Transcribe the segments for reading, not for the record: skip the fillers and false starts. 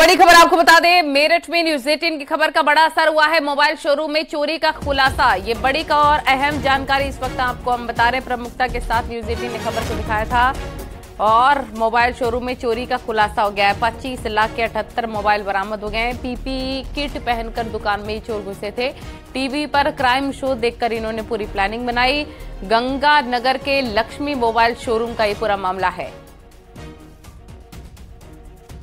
बड़ी खबर आपको बता दें, मेरठ में न्यूज 18 की खबर का बड़ा असर हुआ है। मोबाइल शोरूम में चोरी का खुलासा, ये बड़ी का और अहम जानकारी इस वक्त आपको हम बता रहे हैं। प्रमुखता के साथ न्यूज 18 ने खबर को दिखाया था और मोबाइल शोरूम में चोरी का खुलासा हो गया है। 25 लाख के 78 मोबाइल बरामद हो गए हैं। पीपीई किट पहनकर दुकान में चोर घुसे थे। टीवी पर क्राइम शो देखकर इन्होंने पूरी प्लानिंग बनाई। गंगा नगर के लक्ष्मी मोबाइल शोरूम का ये पूरा मामला है।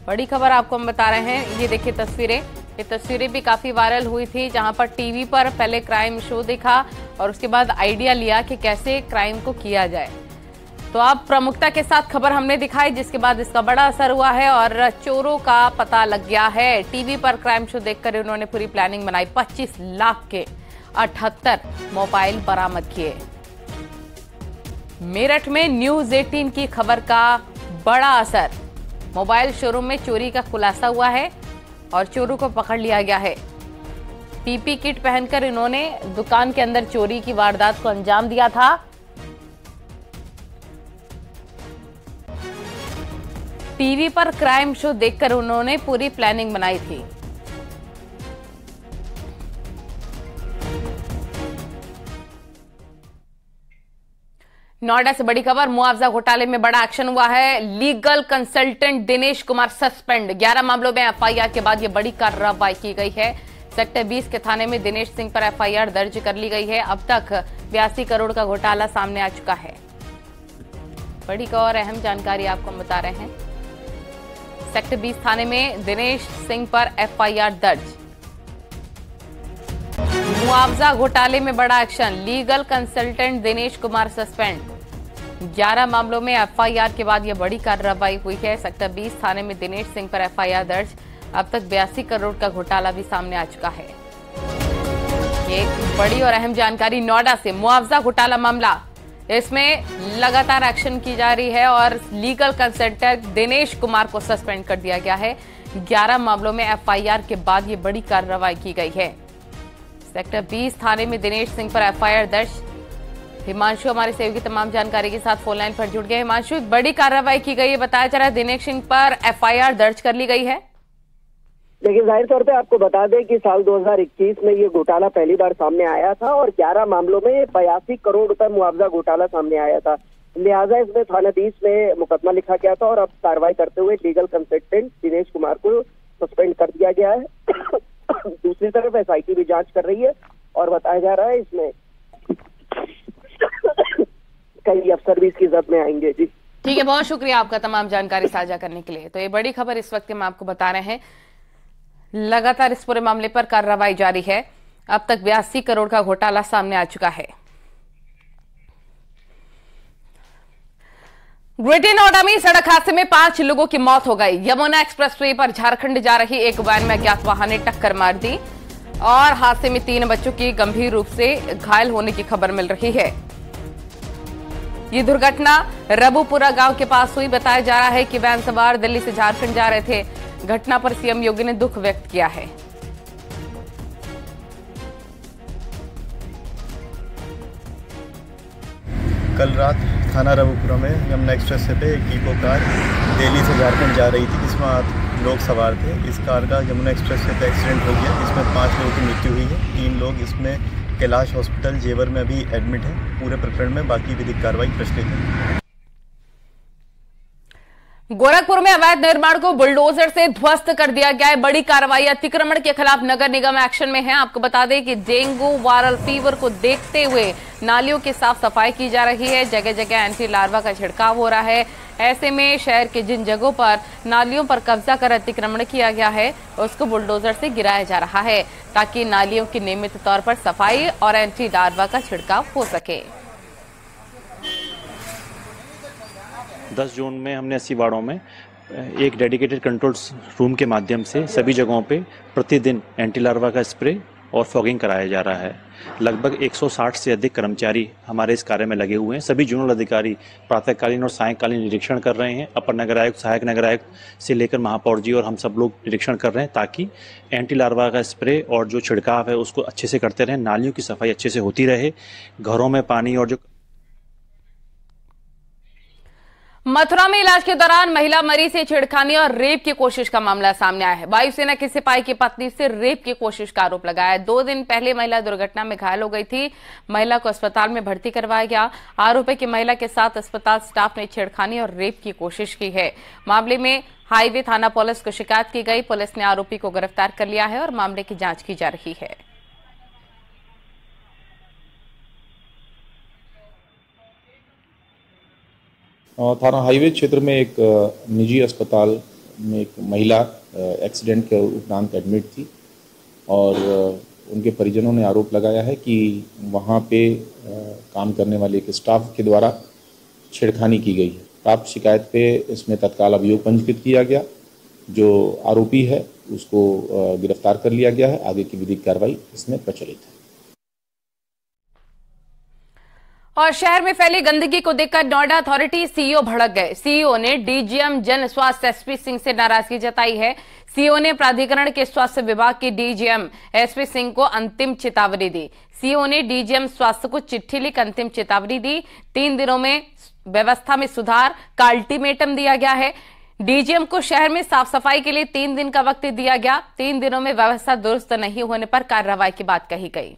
बड़ी खबर आपको हम बता रहे हैं, ये देखिए तस्वीरें। ये तस्वीरें भी काफी वायरल हुई थी, जहां पर टीवी पर पहले क्राइम शो देखा और उसके बाद आइडिया लिया कि कैसे क्राइम को किया जाए। तो अब प्रमुखता के साथ खबर हमने दिखाई, जिसके बाद इसका बड़ा असर हुआ है और चोरों का पता लग गया है। टीवी पर क्राइम शो देखकर उन्होंने पूरी प्लानिंग बनाई। 25 लाख के 78 मोबाइल बरामद किए। मेरठ में न्यूज 18 की खबर का बड़ा असर। मोबाइल शोरूम में चोरी का खुलासा हुआ है और चोरों को पकड़ लिया गया है। पीपी किट पहनकर इन्होंने दुकान के अंदर चोरी की वारदात को अंजाम दिया था। टीवी पर क्राइम शो देखकर उन्होंने पूरी प्लानिंग बनाई थी। नोएडा से बड़ी खबर, मुआवजा घोटाले में बड़ा एक्शन हुआ है। Legal consultant Dinesh Kumar suspend. 11 मामलों में एफआईआर के बाद यह बड़ी कार्रवाई की गई है। सेक्टर 20 के थाने में दिनेश सिंह पर एफआईआर दर्ज कर ली गई है। अब तक 82 करोड़ का घोटाला सामने आ चुका है। बड़ी और अहम जानकारी आपको हम बता रहे हैं। सेक्टर 20 थाने में दिनेश सिंह पर एफआईआर दर्ज। मुआवजा घोटाले में बड़ा action, legal consultant Dinesh Kumar suspend. 11 मामलों में एफआईआर के बाद यह बड़ी कार्रवाई हुई है। सेक्टर 20 थाने में दिनेश सिंह पर एफआईआर दर्ज। अब तक 82 करोड़ का घोटाला भी सामने आ चुका है। एक बड़ी और अहम जानकारी नोएडा से, मुआवजा घोटाला मामला, इसमें लगातार एक्शन की जा रही है और लीगल कंसल्टेंट दिनेश कुमार को सस्पेंड कर दिया गया है। 11 मामलों में एफआईआर के बाद यह बड़ी कार्रवाई की गई है। सेक्टर 20 थाने में दिनेश सिंह पर एफआईआर दर्ज। हिमांशु हमारे सहयोगी तमाम जानकारी के साथ फोन लाइन पर जुड़ गए। हिमांशु, बड़ी कार्रवाई की गई है, बताया जा रहा है दिनेश सिंह पर एफआईआर दर्ज कर ली गई है। लेकिन जाहिर तौर पे आपको बता दें कि साल 2021 में ये घोटाला पहली बार सामने आया था और 11 मामलों में 82 करोड़ रुपए मुआवजा घोटाला सामने आया था। लिहाजा इसमें थाना 20 में मुकदमा लिखा गया था और अब कार्रवाई करते हुए लीगल कंसल्टेंट दिनेश कुमार को सस्पेंड कर दिया गया है। दूसरी तरफ एसआईटी भी जांच कर रही है और बताया जा रहा है इसमें कई अफसर भी इसकी जद में आएंगे। जी ठीक है, बहुत शुक्रिया आपका तमाम जानकारी साझा करने के लिए। तो ये बड़ी खबर इस वक्त हम आपको बता रहे हैं। लगातार इस पूरे मामले पर कार्रवाई जारी है। अब तक 82 करोड़ का घोटाला सामने आ चुका है। ग्रेटर नोएडा में सड़क हादसे में 5 लोगों की मौत हो गई। यमुना एक्सप्रेसवे पर झारखंड जा रही एक वैन में अज्ञात वाहन ने टक्कर मार दी और हादसे में 3 बच्चों की गंभीर रूप से घायल होने की खबर मिल रही है। ये दुर्घटना रबुपुरा गांव के पास हुई। बताया जा रहा है कि वैन सवार दिल्ली से झारखंड जा रहे थे। घटना पर सीएम योगी ने दुख व्यक्त किया है। कल रात थाना रबुपुरा में यमुना एक्सप्रेस पे एक इको कार दिल्ली से झारखंड जा रही थी, जिसमें 8 लोग सवार थे। इस कार का यमुना एक्सप्रेस पे एक्सीडेंट हो गया, जिसमें 5 लोगों की मृत्यु हुई है। 3 लोग इसमें कैलाश हॉस्पिटल जेवर में अभी एडमिट है। पूरे प्रकरण में बाकी विधिक कार्रवाई प्रचलित है। गोरखपुर में अवैध निर्माण को बुलडोजर से ध्वस्त कर दिया गया है। बड़ी कार्रवाई, अतिक्रमण के खिलाफ नगर निगम एक्शन में है। आपको बता दें कि डेंगू वायरल फीवर को देखते हुए नालियों की साफ सफाई की जा रही है। जगह जगह एंटी लार्वा का छिड़काव हो रहा है। ऐसे में शहर के जिन जगहों पर नालियों पर कब्जा कर अतिक्रमण किया गया है, उसको बुलडोजर से गिराया जा रहा है, ताकि नालियों की नियमित तौर पर सफाई और एंटी लार्वा का छिड़काव हो सके। 10 जोन में हमने 80 वार्डों में एक डेडिकेटेड कंट्रोल रूम के माध्यम से सभी जगहों पे प्रतिदिन एंटी लार्वा का स्प्रे और फॉगिंग कराया जा रहा है। लगभग 160 से अधिक कर्मचारी हमारे इस कार्य में लगे हुए हैं। सभी जोनल अधिकारी प्रातःकालीन और सायंकालीन निरीक्षण कर रहे हैं। अपर नगर आयुक्त, सहायक नगर आयुक्त से लेकर महापौर जी और हम सब लोग निरीक्षण कर रहे हैं, ताकि एंटी लार्वा का स्प्रे और जो छिड़काव है उसको अच्छे से करते रहें। नालियों की सफाई अच्छे से होती रहे। घरों में पानी और जो मथुरा में इलाज के दौरान महिला मरीज से छेड़खानी और रेप की कोशिश का मामला सामने आया है। वायुसेना के सिपाही की पत्नी से रेप की कोशिश का आरोप लगाया है। 2 दिन पहले महिला दुर्घटना में घायल हो गई थी। महिला को अस्पताल में भर्ती करवाया गया। आरोप है कि महिला के साथ अस्पताल स्टाफ ने छेड़खानी और रेप की कोशिश की है। मामले में हाईवे थाना पुलिस को शिकायत की गई। पुलिस ने आरोपी को गिरफ्तार कर लिया है और मामले की जांच की जा रही है। थाना हाईवे क्षेत्र में एक निजी अस्पताल में एक महिला एक्सीडेंट के उपरांत एडमिट थी और उनके परिजनों ने आरोप लगाया है कि वहां पे काम करने वाले एक स्टाफ के द्वारा छेड़खानी की गई है। प्राप्त शिकायत पे इसमें तत्काल अभियोग पंजीकृत किया गया। जो आरोपी है उसको गिरफ्तार कर लिया गया है। आगे की विधिक कार्रवाई इसमें प्रचलित है। और शहर में फैली गंदगी को देखकर नोएडा अथॉरिटी सीईओ भड़क गए। सीईओ ने डीजीएम जन स्वास्थ्य एसपी सिंह से नाराजगी जताई है। सीईओ ने प्राधिकरण के स्वास्थ्य विभाग के डीजीएम एसपी सिंह को अंतिम चेतावनी दी। सीईओ ने डीजीएम स्वास्थ्य को चिट्ठी लिख अंतिम चेतावनी दी। 3 दिनों में व्यवस्था में सुधार का अल्टीमेटम दिया गया है। डीजीएम को शहर में साफ सफाई के लिए 3 दिन का वक्त दिया गया। 3 दिनों में व्यवस्था दुरुस्त नहीं होने पर कार्रवाई की बात कही गई।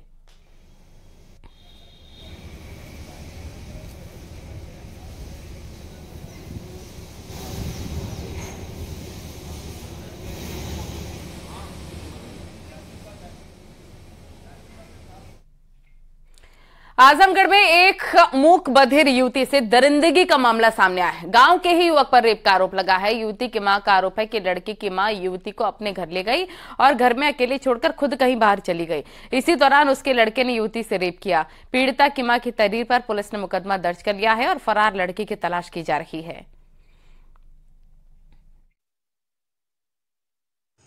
आजमगढ़ में एक मूक बधिर युवती से दरिंदगी का मामला सामने आया है। गांव के ही युवक पर रेप का आरोप लगा है। युवती की मां का आरोप है कि लड़की की मां युवती को अपने घर ले गई और घर में अकेले छोड़कर खुद कहीं बाहर चली गई। इसी दौरान उसके लड़के ने युवती से रेप किया। पीड़िता की मां की तहरीर पर पुलिस ने मुकदमा दर्ज कर लिया है और फरार लड़की की तलाश की जा रही है।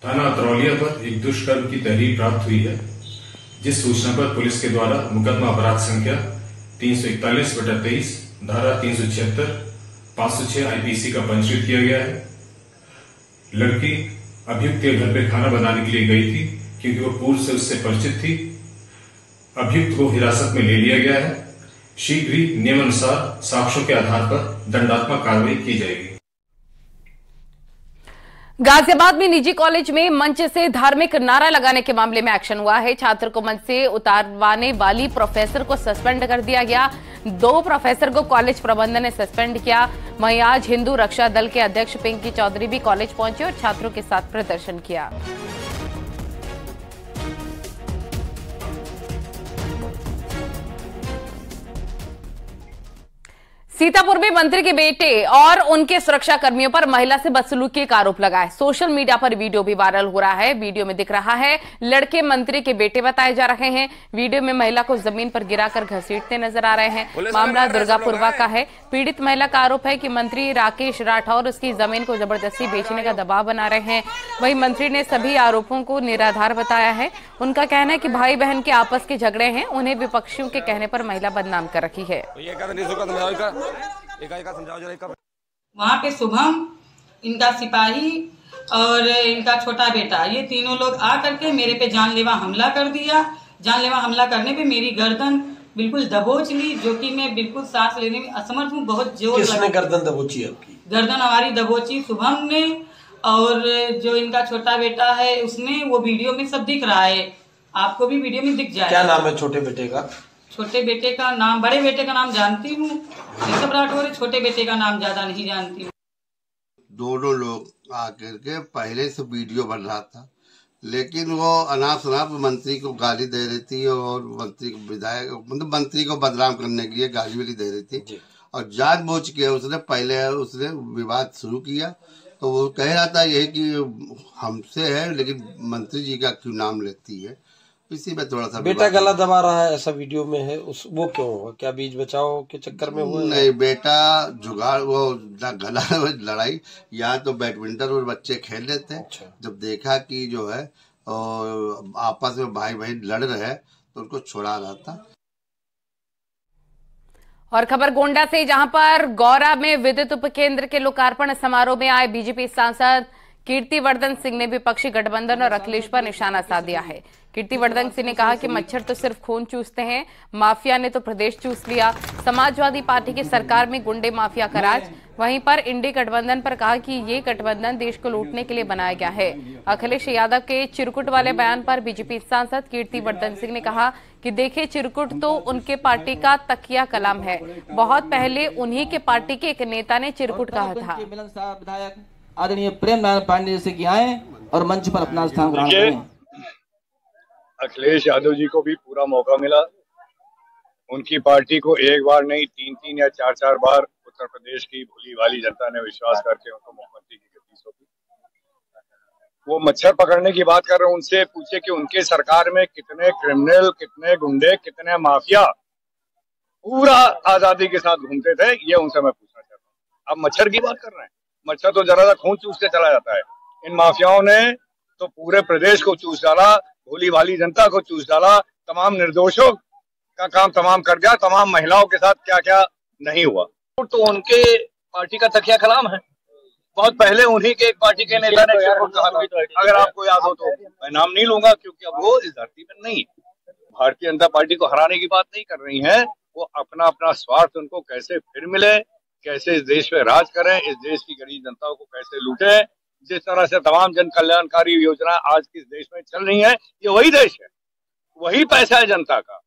थाना अतरौलिया पर एक दुष्कर्म की तहरीर प्राप्त हुई है, जिस सूचना पर पुलिस के द्वारा मुकदमा अपराध संख्या 341/23 धारा 376 506 आईपीसी का पंजीकृत किया गया है। लड़की अभियुक्त के घर पे खाना बनाने के लिए गई थी, क्योंकि वो पूर्व से उससे परिचित थी। अभियुक्त को हिरासत में ले लिया गया है। शीघ्र ही नियमानुसार साक्ष्यों के आधार पर दंडात्मक कार्रवाई की जाएगी। गाजियाबाद में निजी कॉलेज में मंच से धार्मिक नारा लगाने के मामले में एक्शन हुआ है। छात्र को मंच से उतारवाने वाली प्रोफेसर को सस्पेंड कर दिया गया। 2 प्रोफेसर को कॉलेज प्रबंधन ने सस्पेंड किया। वहीं आज हिंदू रक्षा दल के अध्यक्ष पिंकी चौधरी भी कॉलेज पहुंचे और छात्रों के साथ प्रदर्शन किया। सीतापुर में मंत्री के बेटे और उनके सुरक्षा कर्मियों पर महिला से बदसलूकी का आरोप लगा है। सोशल मीडिया पर वीडियो भी वायरल हो रहा है। वीडियो में दिख रहा है लड़के मंत्री के बेटे बताए जा रहे हैं। वीडियो में महिला को जमीन पर गिराकर घसीटते नजर आ रहे हैं। मामला दुर्गापुरवा का है। पीड़ित महिला का आरोप है कि मंत्री राकेश राठौर उसकी जमीन को जबरदस्ती बेचने का दबाव बना रहे हैं। वहीं मंत्री ने सभी आरोपों को निराधार बताया है। उनका कहना है कि भाई बहन के आपस के झगड़े हैं। उन्हें विपक्षियों के कहने पर महिला बदनाम कर रखी है। वहाँ पे शुभम, इनका सिपाही और इनका छोटा बेटा, ये तीनों लोग आ करके मेरे पे जानलेवा हमला कर दिया। जानलेवा हमला करने पे मेरी गर्दन बिल्कुल दबोच ली, जो कि मैं बिल्कुल सांस लेने में असमर्थ हूँ। बहुत जोर लगा। किसने गर्दन दबोची आपकी? गर्दन हमारी दबोची शुभम ने, और जो इनका छोटा बेटा है उसने। वो वीडियो में सब दिख रहा है, आपको भी वीडियो में दिख जाएगा। क्या नाम है छोटे बेटे का? छोटे बेटे का नाम, बड़े बेटे का नाम जानती हूँ, ऋषभ राठौर। छोटे बेटे का नाम ज्यादा नहीं जानती हूँ। दोनों लोग आकर के पहले से वीडियो बन रहा था, लेकिन वो अनाप शनाप मंत्री को गाली दे रही थी और मंत्री को विधायक मतलब मंत्री को बदनाम करने के लिए गाली वाली दे रही थी। और जानबूझ के उसने विवाद शुरू किया। तो वो कह रहा था यही कि हमसे है, लेकिन मंत्री जी का क्यों नाम लेती है। इसी में थोड़ा सा बेटा गला दबा रहा है, ऐसा वीडियो में है। वो क्यों होगा? क्या बीच बचाव के चक्कर में हुआ? नहीं, बेटा जुगाड़, वो गला लड़ाई यहाँ तो बैडमिंटन और बच्चे खेल रहे थे। अच्छा। जब देखा कि जो है और आपस में भाई बहन लड़ रहे हैं तो उनको छुड़ा रहा था। और खबर गोंडा से, जहां पर गौरा में विद्युत उपकेंद्र के लोकार्पण समारोह में आए बीजेपी सांसद कीर्तिवर्धन सिंह ने विपक्षी गठबंधन और अखिलेश पर निशाना साध दिया है। कीर्तिवर्धन सिंह ने कहा कि मच्छर तो सिर्फ खून चूसते हैं, माफिया ने तो प्रदेश चूस लिया। समाजवादी पार्टी की सरकार में गुंडे माफिया का राज। वहीं पर इंडी गठबंधन पर कहा कि ये गठबंधन देश को लूटने के लिए बनाया गया है। अखिलेश यादव के चिरकुट वाले बयान पर बीजेपी सांसद कीर्तिवर्धन सिंह ने कहा कि देखिए, चिरकुट तो उनके पार्टी का तकिया कलाम है। बहुत पहले उन्हीं के पार्टी के एक नेता ने चिरकुट कहा था। विधायक आदरणीय प्रेम नारायण पांडे से कि आए और मंच पर अपना स्थान ग्रहण करें। अखिलेश यादव जी को भी पूरा मौका मिला। उनकी पार्टी को एक बार नहीं 3-3 या 4-4 बार उत्तर प्रदेश की भोली भाली जनता ने विश्वास करके उनको मुख्यमंत्री की गद्दी सौंपी। वो मच्छर पकड़ने की बात कर रहे हैं, उनसे पूछे कि उनके सरकार में कितने क्रिमिनल, कितने गुंडे, कितने माफिया पूरा आजादी के साथ घूमते थे, ये उनसे मैं पूछना चाहता हूँ। अब मच्छर की बात कर रहे हैं, मच्छर तो जरा सा खून चूस के चला जाता है। इन माफियाओं ने तो पूरे प्रदेश को चूस डाला, भोली भाली जनता को चूस डाला, तमाम निर्दोषों का काम तमाम कर गया, तमाम महिलाओं के साथ क्या क्या नहीं हुआ। तो उनके पार्टी का तकिया कलाम है। बहुत पहले उन्हीं के एक पार्टी के नेता ने कहा था, अगर आपको याद हो तो मैं नाम नहीं लूंगा क्योंकि अब वो इस धरती पर नहीं है। भारतीय जनता पार्टी को हराने की बात नहीं कर रही है, वो अपना अपना स्वार्थ उनको कैसे फिर मिले, कैसे इस देश में राज करें, इस देश की गरीब जनता को कैसे लूटे। जिस तरह से तमाम जन कल्याणकारी योजना आज किस देश में चल रही है, ये वही देश है, वही पैसा है जनता का।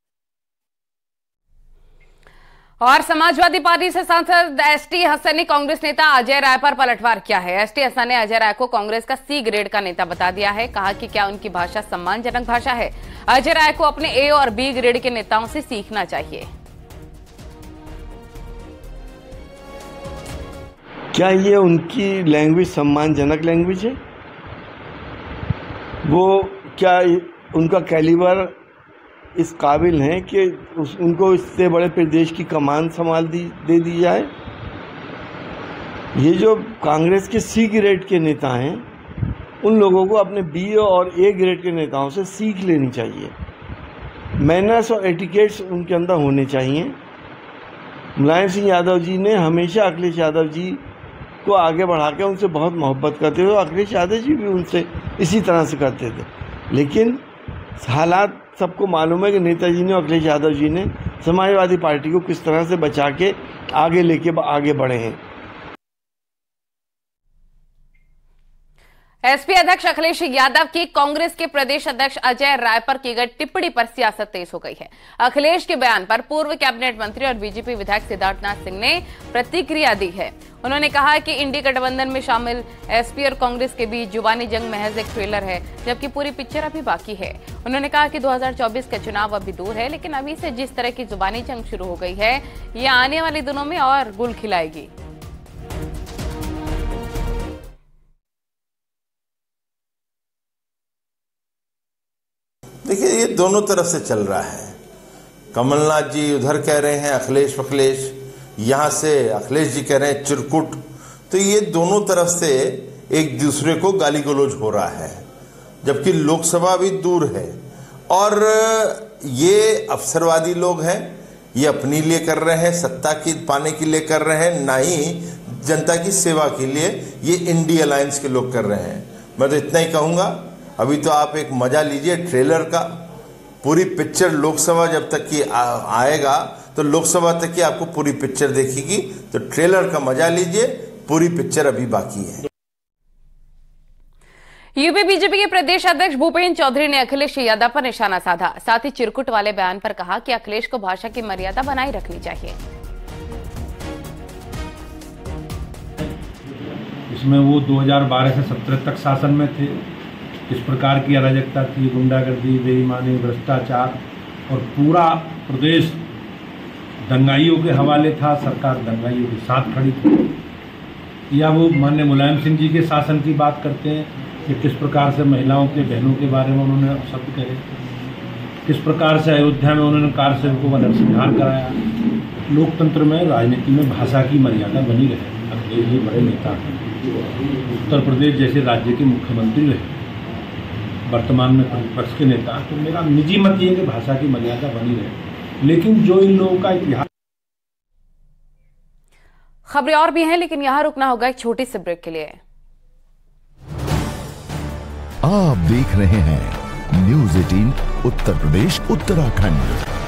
और समाजवादी पार्टी से सांसद एसटी हसन ने कांग्रेस नेता अजय राय पर पलटवार किया है। एसटी हसन ने अजय राय को कांग्रेस का सी ग्रेड का नेता बता दिया है। कहा कि क्या उनकी भाषा सम्मानजनक भाषा है। अजय राय को अपने ए और बी ग्रेड के नेताओं से सीखना चाहिए। क्या ये उनकी लैंग्वेज सम्मानजनक लैंग्वेज है? वो क्या उनका कैलिबर इस काबिल हैं कि उनको इससे बड़े प्रदेश की कमान दे दी जाए? ये जो कांग्रेस के सी ग्रेड के नेता हैं, उन लोगों को अपने बी और ए ग्रेड के नेताओं से सीख लेनी चाहिए। मैनर्स और एटिकेट्स उनके अंदर होने चाहिए। मुलायम सिंह यादव जी ने हमेशा अखिलेश यादव जी को आगे बढ़ा के उनसे बहुत मोहब्बत करते थे। अखिलेश यादव जी भी उनसे इसी तरह से करते थे। लेकिन हालात सबको मालूम है कि नेताजी ने, अखिलेश यादव जी ने समाजवादी पार्टी को किस तरह से बचा के आगे बढ़े हैं। एसपी अध्यक्ष अखिलेश यादव की कांग्रेस के प्रदेश अध्यक्ष अजय राय पर की गई टिप्पणी पर सियासत तेज हो गई है। अखिलेश के बयान पर पूर्व कैबिनेट मंत्री और बीजेपी विधायक सिद्धार्थनाथ सिंह ने प्रतिक्रिया दी है। उन्होंने कहा कि इंडी गठबंधन में शामिल एसपी और कांग्रेस के बीच जुबानी जंग महज एक ट्रेलर है, जबकि पूरी पिक्चर अभी बाकी है। उन्होंने कहा कि 2024 का चुनाव अभी दूर है, लेकिन अभी से जिस तरह की जुबानी जंग शुरू हो गई है, ये आने वाले दिनों में और गुल खिलाएगी। देखिए, ये दोनों तरफ से चल रहा है। कमलनाथ जी उधर कह रहे हैं अखिलेश, यहाँ से अखिलेश जी कह रहे हैं चिरकुट। तो ये दोनों तरफ से एक दूसरे को गाली गलौज हो रहा है, जबकि लोकसभा भी दूर है। और ये अवसरवादी लोग हैं, ये अपने लिए कर रहे हैं, सत्ता की पाने के लिए कर रहे हैं, ना ही जनता की सेवा के लिए ये इंडी अलायंस के लोग कर रहे हैं। मैं तो इतना ही कहूँगा, अभी तो आप एक मजा लीजिए ट्रेलर का। पूरी पिक्चर लोकसभा जब तक की आएगा तो लोकसभा तक की आपको पूरी पिक्चर देखेगी, तो ट्रेलर का मजा लीजिए, पूरी पिक्चर अभी बाकी है। यूपी बीजेपी के प्रदेश अध्यक्ष भूपेन्द्र चौधरी ने अखिलेश यादव पर निशाना साधा। साथ ही चिरकुट वाले बयान पर कहा कि अखिलेश को भाषा की मर्यादा बनाए रखनी चाहिए। इसमें वो 2012 से 17 तक शासन में थे। इस प्रकार की अराजकता थी, गुंडागर्दी, बेईमानी, भ्रष्टाचार, और पूरा प्रदेश दंगाइयों के हवाले था। सरकार दंगाइयों के साथ खड़ी थी। या वो माननीय मुलायम सिंह जी के शासन की बात करते हैं कि किस प्रकार से महिलाओं के, बहनों के बारे में उन्होंने शब्द कहे, किस प्रकार से अयोध्या में उन्होंने कार सेवकों का नरसंहार कराया। लोकतंत्र में, राजनीति में भाषा की मर्यादा बनी रहे। अखिलेश जी बड़े नेता हैं, उत्तर प्रदेश जैसे राज्य के मुख्यमंत्री रहे, वर्तमान में प्रतिपक्ष के नेता। तो मेरा निजी मत ये कि भाषा की मर्यादा बनी रहे, लेकिन जो इन लोगों का इतिहास। खबरें और भी हैं, लेकिन यहां रुकना होगा एक छोटी सी ब्रेक के लिए। आप देख रहे हैं न्यूज़ 18 उत्तर प्रदेश उत्तराखंड।